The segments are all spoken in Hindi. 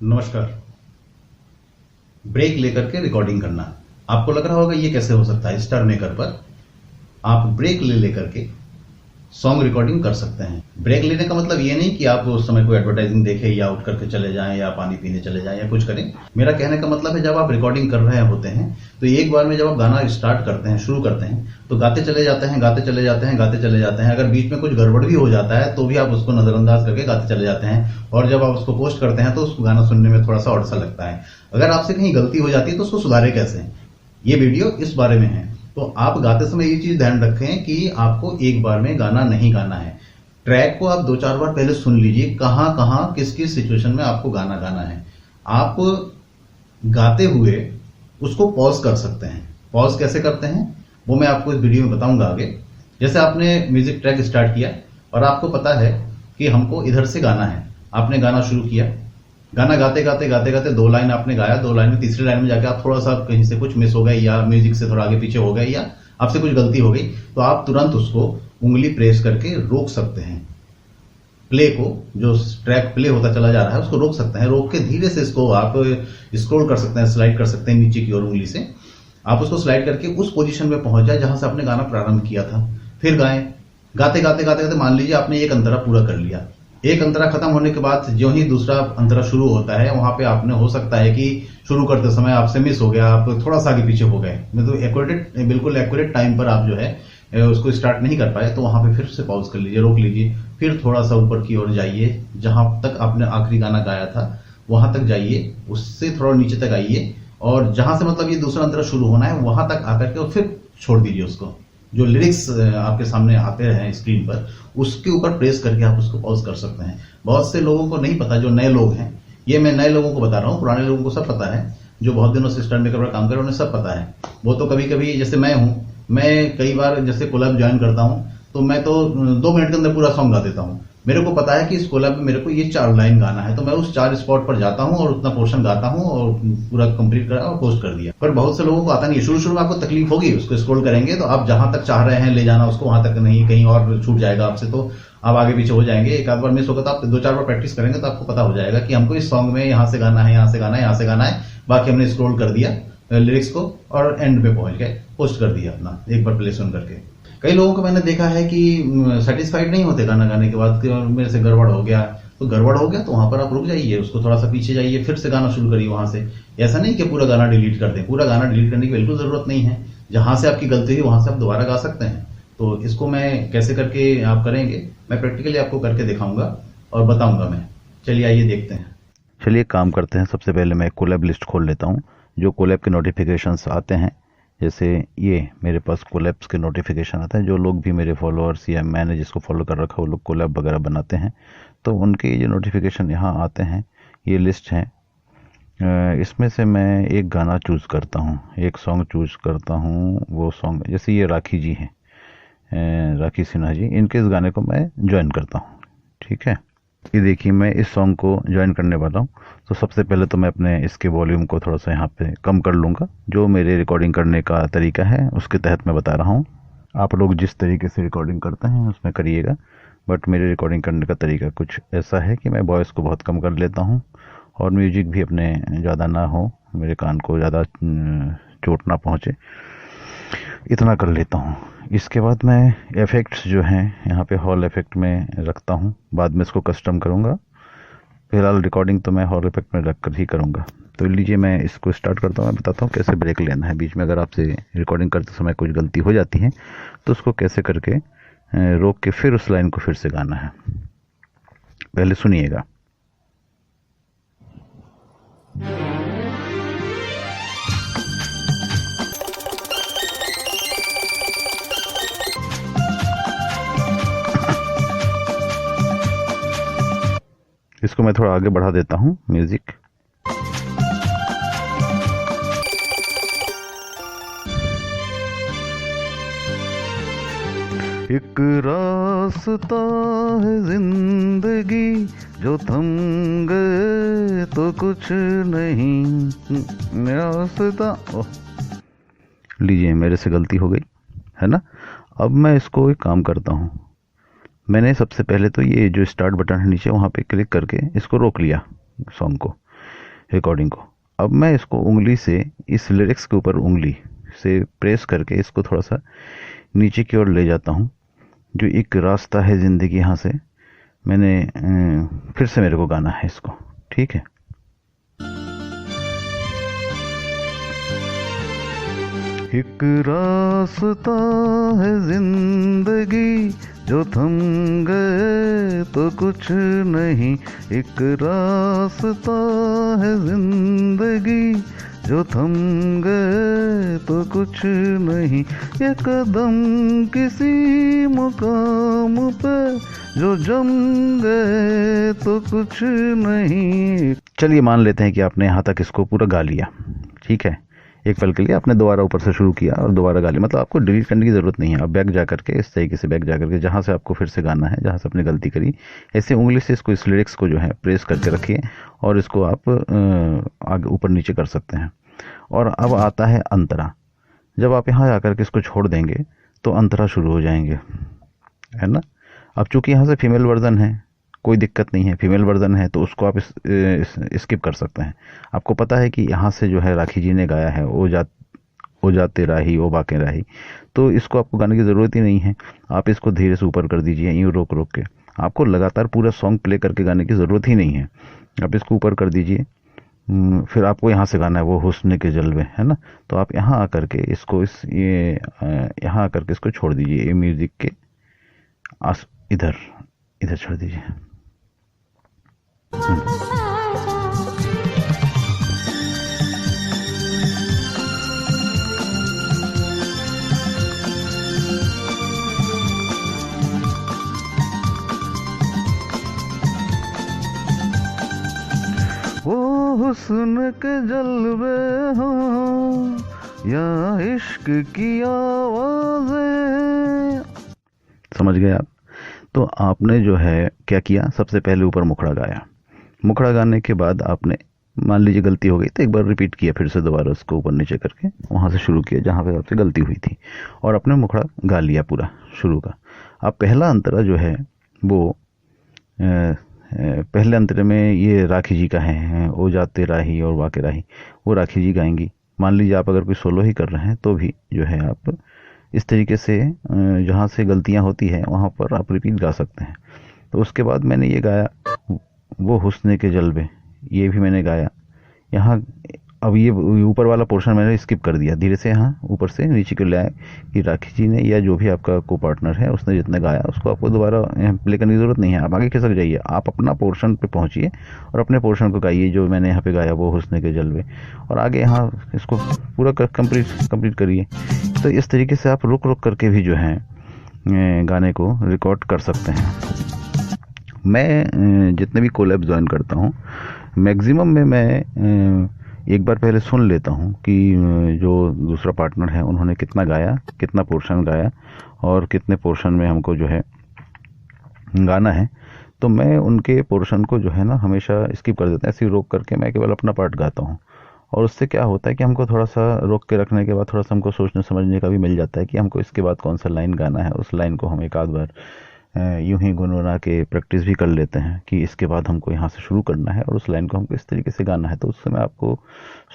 नमस्कार। ब्रेक लेकर के रिकॉर्डिंग करना। आपको लग रहा होगा ये कैसे हो सकता है। स्टार मेकर पर आप ब्रेक ले लेकर के सॉन्ग रिकॉर्डिंग कर सकते हैं। ब्रेक लेने का मतलब ये नहीं कि आप उस समय कोई एडवर्टाइजिंग देखें या उठ करके चले जाएं या पानी पीने चले जाएं या कुछ करें। मेरा कहने का मतलब है जब आप रिकॉर्डिंग कर रहे होते हैं तो एक बार में जब आप गाना स्टार्ट करते हैं, शुरू करते हैं, तो गाते चले जाते हैं, गाते चले जाते हैं, गाते चले जाते हैं। अगर बीच में कुछ गड़बड़ भी हो जाता है तो भी आप उसको नजरअंदाज करके गाते चले जाते हैं और जब आप उसको पोस्ट करते हैं तो उसको गाना सुनने में थोड़ा सा और सा लगता है। अगर आपसे कहीं गलती हो जाती है तो उसको सुधारे कैसे, ये वीडियो इस बारे में है। तो आप गाते समय ये चीज ध्यान रखें कि आपको एक बार में गाना नहीं गाना है। ट्रैक को आप 2-4 बार पहले सुन लीजिए, कहां कहां किस किस सिचुएशन में आपको गाना गाना है। आप गाते हुए उसको पॉज कर सकते हैं। पॉज कैसे करते हैं वो मैं आपको इस वीडियो में बताऊंगा आगे। जैसे आपने म्यूजिक ट्रैक स्टार्ट किया और आपको पता है कि हमको इधर से गाना है, आपने गाना शुरू किया, गाना गाते गाते गाते गाते 2 लाइन आपने गाया, 2 लाइन में तीसरी लाइन में जाके आप थोड़ा सा कहीं से कुछ मिस हो गए या म्यूजिक से थोड़ा आगे पीछे हो गए या आपसे कुछ गलती हो गई, तो आप तुरंत उसको उंगली प्रेस करके रोक सकते हैं। प्ले को, जो ट्रैक प्ले होता चला जा रहा है उसको रोक सकते हैं। रोक के धीरे से इसको आप स्क्रॉल कर सकते हैं, स्लाइड कर सकते हैं नीचे की ओर उंगली से। आप उसको स्लाइड करके उस पोजीशन में पहुंच जाए जहां से आपने गाना प्रारंभ किया था, फिर गाएं। गाते गाते गाते गाते मान लीजिए आपने एक अंतरा पूरा कर लिया। एक अंतरा खत्म होने के बाद जो ही दूसरा अंतरा शुरू होता है वहां पे आपने हो सकता है कि शुरू करते समय आपसे मिस हो गया, आप थोड़ा सा आगे पीछे हो गए, मतलब बिल्कुल एक्यूरेट टाइम पर आप जो है उसको स्टार्ट नहीं कर पाए, तो वहां पे फिर से पॉज कर लीजिए, रोक लीजिए, फिर थोड़ा सा ऊपर की ओर जाइए, जहां तक आपने आखिरी गाना गाया था वहां तक जाइए, उससे थोड़ा नीचे तक आइए और जहां से मतलब ये दूसरा अंतरा शुरू होना है वहां तक आकर के और फिर छोड़ दीजिए उसको। जो लिरिक्स आपके सामने आते हैं स्क्रीन पर, उसके ऊपर प्रेस करके आप उसको पॉज कर सकते हैं। बहुत से लोगों को नहीं पता, जो नए लोग हैं, ये मैं नए लोगों को बता रहा हूँ, पुराने लोगों को सब पता है, जो बहुत दिनों से स्टार मेकर पर काम कर रहे हैं उन्हें सब पता है। वो तो कभी कभी, जैसे मैं हूं, मैं कई बार जैसे कोलैब ज्वाइन करता हूं तो मैं तो 2 मिनट के अंदर पूरा सॉन्ग गा देता हूं। मेरे को पता है कि इस कोलैब में मेरे को ये 4 लाइन गाना है, तो मैं उस 4 स्पॉट पर जाता हूं और उतना पोर्शन गाता हूं और पूरा कंप्लीट करा और पोस्ट कर दिया। पर बहुत से लोगों को आता नहीं है। शुरू शुरू में आपको तकलीफ होगी, उसको स्क्रॉल करेंगे तो आप जहां तक चाह रहे हैं ले जाना उसको, वहां तक नहीं, कहीं और छूट जाएगा आपसे, तो आप आगे पीछे हो जाएंगे। एक आध बार मिस होगा तो आप 2-4 बार प्रैक्टिस करेंगे तो आपको पता हो जाएगा कि हमको इस सॉन्ग में यहाँ से गाना है, यहाँ से गाना है, यहाँ से गाना है। बाकी हमने स्क्रॉल कर दिया लिरिक्स को और एंड पे पहुंच गए, पोस्ट कर दिया अपना एक बार प्ले सुन करके। कई लोगों को मैंने देखा है कि सेटिस्फाइड नहीं होते गाना गाने के बाद कि मेरे से गड़बड़ हो गया, तो गड़बड़ हो गया तो वहां पर आप रुक जाइए, उसको थोड़ा सा पीछे जाइए, फिर से गाना शुरू करिए वहां से। ऐसा नहीं कि पूरा गाना डिलीट कर दें, पूरा गाना डिलीट करने की बिल्कुल जरूरत नहीं है। जहां से आपकी गलती हुई वहां से आप दोबारा गा सकते हैं। तो इसको मैं कैसे करके आप करेंगे, मैं प्रैक्टिकली आपको करके दिखाऊंगा और बताऊंगा मैं। चलिए आइए देखते हैं। चलिए काम करते हैं। सबसे पहले मैं कोलैब लिस्ट खोल लेता हूँ। जो कोलैब के नोटिफिकेशंस आते हैं, जैसे ये मेरे पास कोलैब्स के नोटिफिकेशन आते हैं। जो लोग भी मेरे फॉलोअर्स या मैंने जिसको फॉलो कर रखा है वो लोग कोलैब वगैरह बनाते हैं, तो उनके ये नोटिफिकेशन यहाँ आते हैं। ये लिस्ट है, इसमें से मैं एक गाना चूज़ करता हूँ, एक सॉन्ग चूज़ करता हूँ। वो सॉन्ग जैसे ये राखी जी हैं, राखी सिन्हा जी, इनके इस गाने को मैं ज्वाइन करता हूँ। ठीक है, ये देखिए मैं इस सॉन्ग को ज्वाइन करने वाला हूँ। तो सबसे पहले तो मैं अपने इसके वॉल्यूम को थोड़ा सा यहाँ पे कम कर लूँगा। जो मेरे रिकॉर्डिंग करने का तरीका है उसके तहत मैं बता रहा हूँ। आप लोग जिस तरीके से रिकॉर्डिंग करते हैं उसमें करिएगा, बट मेरे रिकॉर्डिंग करने का तरीका कुछ ऐसा है कि मैं वॉइस को बहुत कम कर लेता हूँ और म्यूजिक भी अपने ज़्यादा ना हो, मेरे कान को ज़्यादा चोट ना पहुँचे, इतना कर लेता हूँ। इसके बाद मैं इफ़ेक्ट्स जो हैं यहाँ पे हॉल इफ़ेक्ट में रखता हूँ, बाद में इसको कस्टम करूँगा। फिलहाल रिकॉर्डिंग तो मैं हॉल इफ़ेक्ट में रख कर ही करूँगा। तो लीजिए मैं इसको स्टार्ट करता हूँ। मैं बताता हूँ कैसे ब्रेक लेना है। बीच में अगर आपसे रिकॉर्डिंग करते समय कुछ गलती हो जाती है तो उसको कैसे करके रोक के फिर उस लाइन को फिर से गाना है। पहले सुनिएगा। इसको मैं थोड़ा आगे बढ़ा देता हूँ म्यूजिक। एक रास्ता है जिंदगी, जो थम गए तो कुछ नहीं रास्ता। लीजिए मेरे से गलती हो गई है ना। अब मैं इसको एक काम करता हूँ। मैंने सबसे पहले तो ये जो स्टार्ट बटन है नीचे, वहाँ पे क्लिक करके इसको रोक लिया सॉन्ग को। रिकॉर्डिंग को। अब मैं इसको उंगली से इस लिरिक्स के ऊपर उंगली से प्रेस करके इसको थोड़ा सा नीचे की ओर ले जाता हूँ। जो एक रास्ता है ज़िंदगी, यहाँ से मैंने फिर से मेरे को गाना है इसको, ठीक है। एक रास्ता है जिंदगी, जो थम गए तो कुछ नहीं। एक रास्ता है जिंदगी, जो थम गए तो कुछ नहीं। ये कदम किसी मुकाम पे, जो जम गए तो कुछ नहीं। चलिए मान लेते हैं कि आपने यहाँ तक इसको पूरा गा लिया, ठीक है। एक पल के लिए आपने दोबारा ऊपर से शुरू किया और दोबारा गा लिया, मतलब आपको डिलीट करने की ज़रूरत नहीं है। आप बैक जा करके इस तरीके से बैक जा करके जहाँ से आपको फिर से गाना है, जहाँ से आपने गलती करी, ऐसे उंगली से इसको, इस लिरिक्स को जो है प्रेस करके रखिए और इसको आप आगे ऊपर नीचे कर सकते हैं। और अब आता है अंतरा। जब आप यहाँ आकर के इसको छोड़ देंगे तो अंतरा शुरू हो जाएंगे, है ना। अब चूंकि यहाँ से फीमेल वर्जन है, कोई दिक्कत नहीं है, फीमेल वर्जन है तो उसको आप स्किप कर सकते हैं। आपको पता है कि यहाँ से जो है राखी जी ने गाया है ओ जाते राही ओ बाके राही, तो इसको आपको गाने की ज़रूरत ही नहीं है। आप इसको धीरे से ऊपर कर दीजिए, यूँ रोक रोक के। आपको लगातार पूरा सॉन्ग प्ले करके गाने की ज़रूरत ही नहीं है। आप इसको ऊपर कर दीजिए। फिर आपको यहाँ से गाना है वो हुस्न के जलवे, है ना। तो आप यहाँ आकर के इसको यहाँ आकर के इसको छोड़ दीजिए, ये म्यूज़िक के इधर इधर छोड़ दीजिए। वो हुस्न के जलवे हो या इश्क की आवाज़ें, समझ गए आप। तो आपने जो है क्या किया, सबसे पहले ऊपर मुखड़ा गाया। मुखड़ा गाने के बाद आपने, मान लीजिए गलती हो गई तो एक बार रिपीट किया, फिर से दोबारा उसको ऊपर नीचे करके वहाँ से शुरू किया जहाँ पे आपसे गलती हुई थी, और आपने मुखड़ा गा लिया पूरा शुरू का। अब पहला अंतरा जो है वो पहले अंतरे में ये राखी जी का है, ओ जाते राही और वाके राही, वो राखी जी गाएंगी। मान लीजिए आप अगर कोई सोलो ही कर रहे हैं तो भी जो है आप इस तरीके से जहाँ से गलतियाँ होती हैं वहाँ पर आप रिपीट गा सकते हैं। तो उसके बाद मैंने ये गाया वो हुस्न के जलवे, ये भी मैंने गाया यहाँ। अब ये ऊपर वाला पोर्शन मैंने स्किप कर दिया, धीरे से यहाँ ऊपर से नीचे को लाया कि राखी जी ने या जो भी आपका को पार्टनर है उसने जितना गाया उसको आपको दोबारा प्ले करने की ज़रूरत नहीं है। आप आगे खिसक जाइए, आप अपना पोर्शन पे पहुँचिए और अपने पोर्शन को गाइए जो मैंने यहाँ पे गाया वो हुस्न के जलवे, और आगे यहाँ इसको पूरा कंप्लीट करिए। तो इस तरीके से आप रुक रुक करके भी जो है गाने को रिकॉर्ड कर सकते हैं। मैं जितने भी कोलैब ज्वाइन करता हूँ मैक्सिमम में मैं एक बार पहले सुन लेता हूँ कि जो दूसरा पार्टनर है उन्होंने कितना गाया, कितना पोर्शन गाया और कितने पोर्शन में हमको जो है गाना है। तो मैं उनके पोर्शन को जो है ना हमेशा स्किप कर देता हूँ, ऐसे ही रोक करके मैं केवल अपना पार्ट गाता हूँ। और उससे क्या होता है कि हमको थोड़ा सा रोक के रखने के बाद थोड़ा सा हमको सोचने समझने का भी मिल जाता है कि हमको इसके बाद कौन सा लाइन गाना है। उस लाइन को हम एक आध बार यूं ही गुनगुना के प्रैक्टिस भी कर लेते हैं कि इसके बाद हमको यहाँ से शुरू करना है और उस लाइन को हमको इस तरीके से गाना है। तो उस समय आपको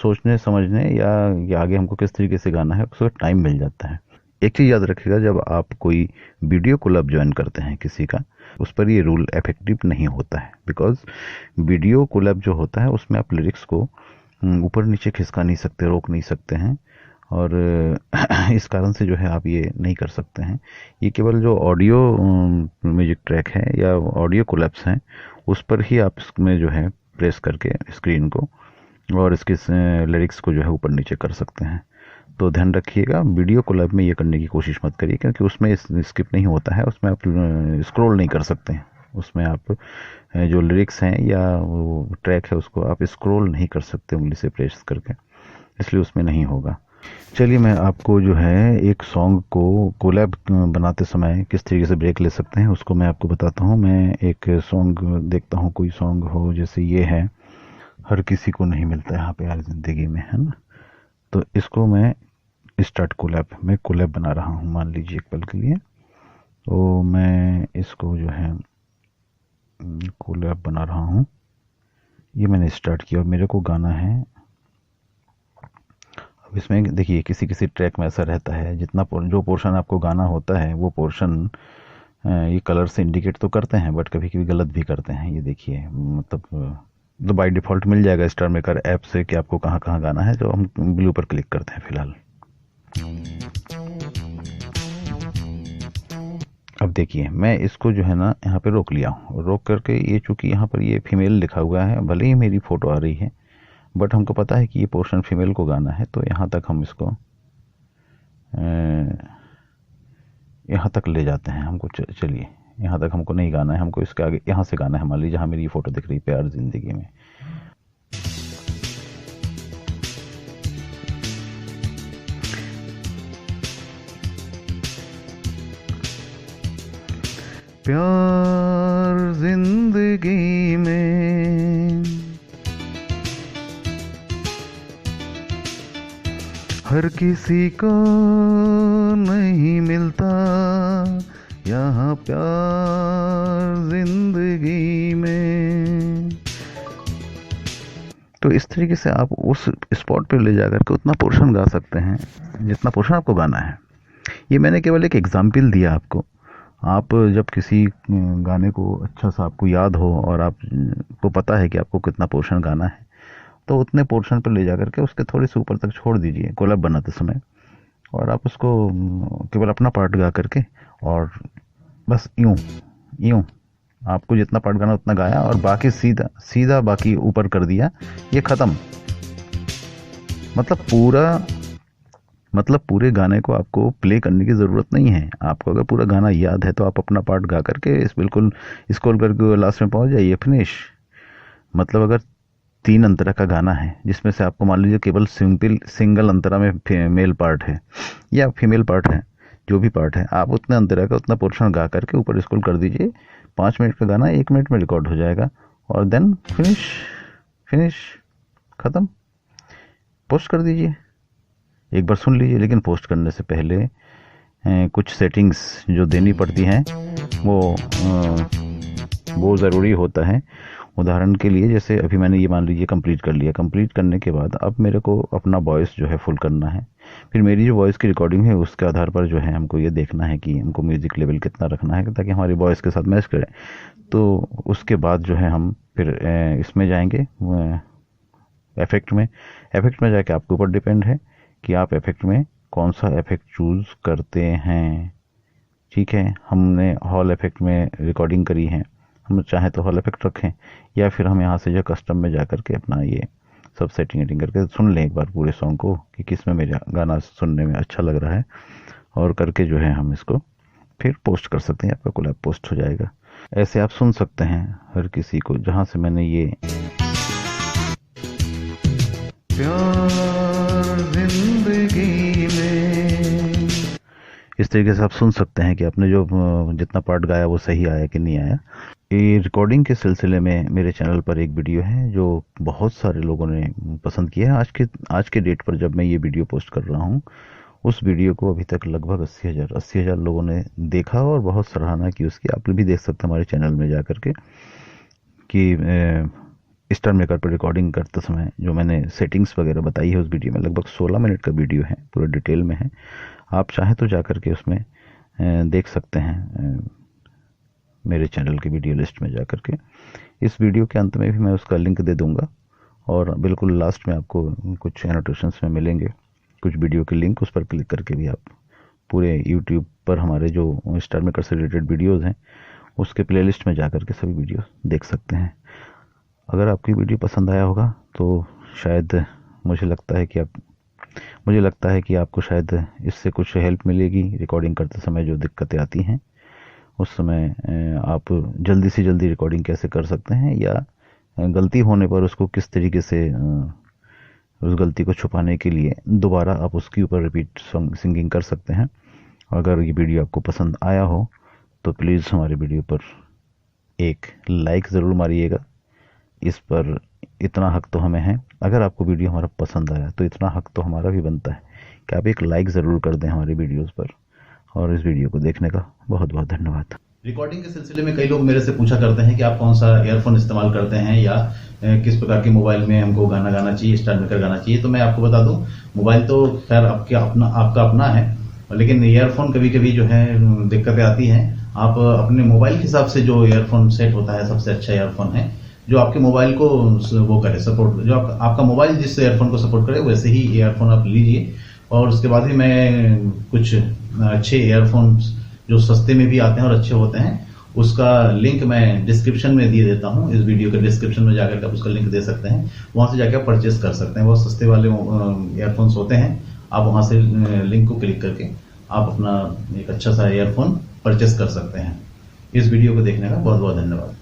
सोचने समझने या आगे हमको किस तरीके से गाना है उसका टाइम मिल जाता है। एक चीज़ याद रखिएगा, जब आप कोई वीडियो कोलैब ज्वाइन करते हैं किसी का, उस पर ये रूल इफेक्टिव नहीं होता है। बिकॉज वीडियो कोलैब जो होता है उसमें आप लिरिक्स को ऊपर नीचे खिसका नहीं सकते, रोक नहीं सकते हैं, और इस कारण से जो है आप ये नहीं कर सकते हैं। ये केवल जो ऑडियो म्यूजिक ट्रैक है या ऑडियो कोलैप्स हैं उस पर ही आप इसमें जो है प्रेस करके स्क्रीन को और इसके लिरिक्स को जो है ऊपर नीचे कर सकते हैं। तो ध्यान रखिएगा, वीडियो कोलैब में ये करने की कोशिश मत करिए क्योंकि उसमें स्किप नहीं होता है, उसमें आप स्क्रॉल नहीं कर सकते हैं। उसमें आप जो लिरिक्स हैं या वो ट्रैक है उसको आप स्क्रॉल नहीं कर सकते उंगली से प्रेस करके, इसलिए उसमें नहीं होगा। चलिए मैं आपको जो है एक सॉन्ग को कोलैब बनाते समय किस तरीके से ब्रेक ले सकते हैं उसको मैं आपको बताता हूँ। मैं एक सॉन्ग देखता हूँ, कोई सॉन्ग हो, जैसे ये है हर किसी को नहीं मिलता यहाँ पे यार ज़िंदगी में, है ना। तो इसको मैं स्टार्ट कोलैब बना रहा हूँ, मान लीजिए एक पल के लिए। तो मैं इसको जो है कोलैब बना रहा हूँ, ये मैंने स्टार्ट किया और मेरे को गाना है। अब इसमें देखिए किसी किसी ट्रैक में ऐसा रहता है जो पोर्शन आपको गाना होता है वो पोर्शन ये कलर से इंडिकेट तो करते हैं, बट कभी कभी गलत भी करते हैं। ये देखिए मतलब तो बाय डिफ़ॉल्ट मिल जाएगा स्टार मेकर ऐप से कि आपको कहाँ कहाँ गाना है, तो हम ब्लू पर क्लिक करते हैं फिलहाल। अब देखिए मैं इसको जो है ना यहाँ पे रोक लिया हूँ, रोक करके ये चूंकि यहाँ पर ये फीमेल लिखा हुआ है, भले ही मेरी फ़ोटो आ रही है बट हमको पता है कि ये पोर्शन फीमेल को गाना है, तो यहाँ तक हम इसको यहाँ तक ले जाते हैं। हमको चलिए यहाँ तक हमको नहीं गाना है, हमको इसके आगे यहाँ से गाना है। मान लीजिए जहाँ मेरी ये फ़ोटो दिख रही है प्यार ज़िंदगी में, प्यार जिंदगी में हर किसी को नहीं मिलता, यहाँ प्यार जिंदगी में। तो इस तरीके से आप उस स्पॉट पे ले जाकर के उतना पोर्शन गा सकते हैं जितना पोर्शन आपको गाना है। ये मैंने केवल एक एग्जाम्पल दिया आपको। आप जब किसी गाने को अच्छा सा आपको याद हो और आपको पता है कि आपको कितना पोर्शन गाना है, तो उतने पोर्शन पर ले जा करके उसके थोड़ी सी ऊपर तक छोड़ दीजिए कोलैब बनाते समय, और आप उसको केवल अपना पार्ट गा करके और बस यूं आपको जितना पार्ट गाना उतना गाया और बाकी सीधा सीधा बाकी ऊपर कर दिया, ये ख़त्म। मतलब पूरे गाने को आपको प्ले करने की ज़रूरत नहीं है। आपको अगर पूरा गाना याद है तो आप अपना पार्ट गा करके बिल्कुल स्क्रॉल करके लास्ट में पहुंच जाइए, फिनिश। मतलब अगर 3 अंतरा का गाना है जिसमें से आपको मान लीजिए केवल सिंगल अंतरा में मेल पार्ट है या फीमेल पार्ट है, जो भी पार्ट है, आप उतने अंतरा का उतना पोर्शन गा करके ऊपर स्क्रॉल कर दीजिए। 5 मिनट का गाना 1 मिनट में रिकॉर्ड हो जाएगा और देन फिनिश ख़त्म। पोस्ट कर दीजिए, एक बार सुन लीजिए, लेकिन पोस्ट करने से पहले कुछ सेटिंग्स जो देनी पड़ती हैं वो ज़रूरी होता है। उदाहरण के लिए जैसे अभी मैंने ये मान लीजिए कंप्लीट कर लिया। कंप्लीट करने के बाद अब मेरे को अपना वॉइस जो है फुल करना है। फिर मेरी जो वॉइस की रिकॉर्डिंग है उसके आधार पर जो है हमको ये देखना है कि हमको म्यूज़िक लेवल कितना रखना है ताकि हमारी वॉइस के साथ मैच करे। तो उसके बाद जो है हम फिर इसमें जाएंगे इफेक्ट में जाके आपके ऊपर डिपेंड है कि आप इफेक्ट में कौन सा इफेक्ट चूज़ करते हैं। ठीक है, हमने हॉल इफेक्ट में रिकॉर्डिंग करी है, हम चाहें तो हॉल इफेक्ट रखें, या फिर हम यहाँ से जो कस्टम में जा कर के अपना ये सब सेटिंग करके सुन लें एक बार पूरे सॉन्ग को कि किस में मेरा गाना सुनने में अच्छा लग रहा है, और करके जो है हम इसको फिर पोस्ट कर सकते हैं। आपका कोलैब पोस्ट हो जाएगा। ऐसे आप सुन सकते हैं हर किसी को। जहाँ से मैंने ये प्यार जिंदगी में, इस तरीके से आप सुन सकते हैं कि आपने जो जितना पार्ट गाया वो सही आया कि नहीं आया। ये रिकॉर्डिंग के सिलसिले में मेरे चैनल पर एक वीडियो है जो बहुत सारे लोगों ने पसंद किया है। आज के डेट पर जब मैं ये वीडियो पोस्ट कर रहा हूँ, उस वीडियो को अभी तक लगभग 80,000 लोगों ने देखा और बहुत सराहना की उसकी। आप भी देख सकते हैं हमारे चैनल में जा कर के कि स्टार मेकर पर रिकॉर्डिंग करते समय जो मैंने सेटिंग्स वगैरह बताई है उस वीडियो में, लगभग 16 मिनट का वीडियो है, पूरा डिटेल में है। आप चाहें तो जा कर के उसमें देख सकते हैं मेरे चैनल की वीडियो लिस्ट में जा कर के। इस वीडियो के अंत में भी मैं उसका लिंक दे दूंगा, और बिल्कुल लास्ट में आपको कुछ एनोटेशंस में मिलेंगे कुछ वीडियो के लिंक, उस पर क्लिक करके भी आप पूरे यूट्यूब पर हमारे जो स्टार मेकर से रिलेटेड वीडियोज़ हैं उसके प्लेलिस्ट में जा कर के सभी वीडियो देख सकते हैं। अगर आपकी वीडियो पसंद आया होगा तो शायद मुझे लगता है कि आपको शायद इससे कुछ हेल्प मिलेगी। रिकॉर्डिंग करते समय जो दिक्कतें आती हैं उस समय आप जल्दी से जल्दी रिकॉर्डिंग कैसे कर सकते हैं, या गलती होने पर उसको किस तरीके से उस गलती को छुपाने के लिए दोबारा आप उसके ऊपर रिपीट सिंगिंग कर सकते हैं। अगर ये वीडियो आपको पसंद आया हो तो प्लीज़ हमारे वीडियो पर एक लाइक ज़रूर मारिएगा। इस पर इतना हक तो हमें है। अगर आपको वीडियो हमारा पसंद आया तो इतना हक तो हमारा भी बनता है कि आप एक लाइक ज़रूर कर दें हमारी वीडियोस पर। और इस वीडियो को देखने का बहुत बहुत धन्यवाद। रिकॉर्डिंग के सिलसिले में कई लोग मेरे से पूछा करते हैं कि आप कौन सा ईयरफोन इस्तेमाल करते हैं या किस प्रकार के मोबाइल में हमको गाना गाना चाहिए, स्टार मेकर गाना चाहिए। तो मैं आपको बता दूं, मोबाइल तो खैर आपका अपना है, लेकिन ईयरफोन कभी कभी जो है दिक्कतें आती हैं। आप अपने मोबाइल के हिसाब से जो ईयरफोन सेट होता है सबसे अच्छा ईयरफोन है जो आपके मोबाइल को वो करे सपोर्ट, जो आपका मोबाइल जिस ईयरफोन को सपोर्ट करे वैसे ही ईयरफोन आप लीजिए। और उसके बाद ही मैं कुछ अच्छे ईयरफोन्स जो सस्ते में भी आते हैं और अच्छे होते हैं उसका लिंक मैं डिस्क्रिप्शन में दिए देता हूं। इस वीडियो के डिस्क्रिप्शन में जाकर आप उसका लिंक दे सकते हैं, वहां से जाकर परचेस कर सकते हैं। बहुत सस्ते वाले ईयरफोन्स होते हैं, आप वहां से लिंक को क्लिक करके आप अपना एक अच्छा सा ईयरफोन परचेस कर सकते हैं। इस वीडियो को देखने का बहुत बहुत धन्यवाद।